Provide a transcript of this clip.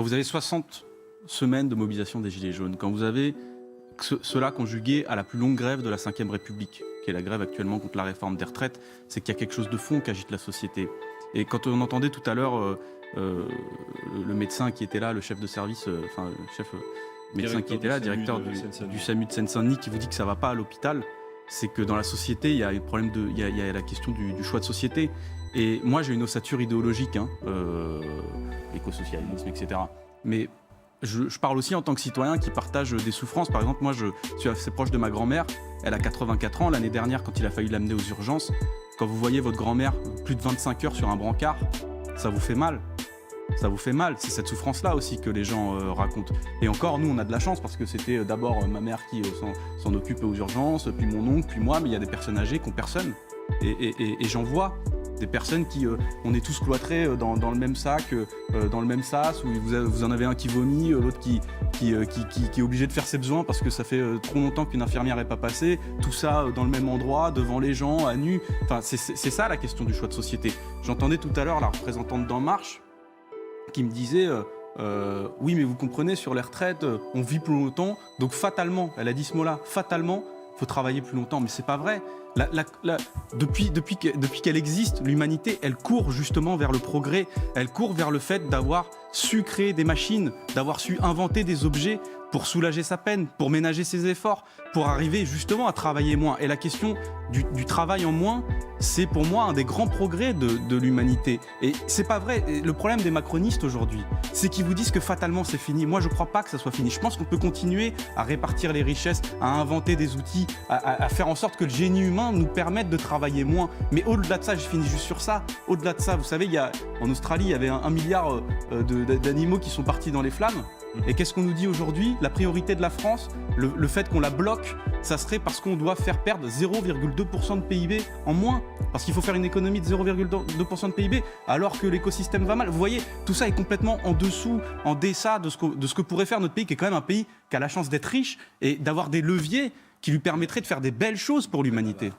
quand vous avez 60 semaines de mobilisation des Gilets jaunes, quand vous avez cela conjugué à la plus longue grève de la Ve République, qui est la grève actuellement contre la réforme des retraites, c'est qu'il y a quelque chose de fond qui agite la société. Et quand on entendait tout à l'heure le médecin qui était là, le chef de service, le chef médecin qui était là, directeur du SAMU de Seine-Saint-Denis, qui vous dit que ça ne va pas à l'hôpital, c'est que dans la société, il y a le problème il y a la question du choix de société. Et moi, j'ai une ossature idéologique, écosocialisme, etc. Mais je parle aussi en tant que citoyen qui partage des souffrances. Par exemple, moi, je suis assez proche de ma grand-mère. Elle a 84 ans. L'année dernière, quand il a fallu l'amener aux urgences, quand vous voyez votre grand-mère plus de 25 heures sur un brancard, ça vous fait mal. Ça vous fait mal. C'est cette souffrance-là aussi que les gens racontent. Et encore, nous, on a de la chance parce que c'était d'abord ma mère qui s'en occupe aux urgences, puis mon oncle, puis moi. Mais il y a des personnes âgées qui n'ont personne. Et j'en vois des personnes qui, on est tous cloîtrés dans le même sac, dans le même sas, où vous en avez un qui vomit, l'autre qui est obligé de faire ses besoins parce que ça fait trop longtemps qu'une infirmière n'est pas passée, tout ça dans le même endroit, devant les gens, à nu. Enfin, c'est ça la question du choix de société. J'entendais tout à l'heure la représentante d'En Marche qui me disait oui, mais vous comprenez, sur les retraites, on vit plus longtemps, donc fatalement, elle a dit ce mot-là, fatalement, il faut travailler plus longtemps. Mais c'est pas vrai. Depuis qu'elle existe, l'humanité, elle court justement vers le progrès, elle court vers le fait d'avoir su créer des machines, d'avoir su inventer des objets pour soulager sa peine, pour ménager ses efforts, pour arriver justement à travailler moins. Et la question du travail en moins, c'est pour moi un des grands progrès de l'humanité. Et c'est pas vrai. Et le problème des macronistes aujourd'hui, c'est qu'ils vous disent que fatalement c'est fini. Moi, je crois pas que ça soit fini. Je pense qu'on peut continuer à répartir les richesses, à inventer des outils, à faire en sorte que le génie humain nous permette de travailler moins. Mais au-delà de ça, je finis juste sur ça. Au-delà de ça, vous savez, en Australie, il y avait 1 milliard d'animaux qui sont partis dans les flammes. Et qu'est-ce qu'on nous dit aujourd'hui? La priorité de la France, le fait qu'on la bloque, ça serait parce qu'on doit faire perdre 0,2% de PIB en moins. Parce qu'il faut faire une économie de 0,2% de PIB alors que l'écosystème va mal. Vous voyez, tout ça est complètement en dessous, en deçà de ce que pourrait faire notre pays, qui est quand même un pays qui a la chance d'être riche et d'avoir des leviers qui lui permettraient de faire des belles choses pour l'humanité.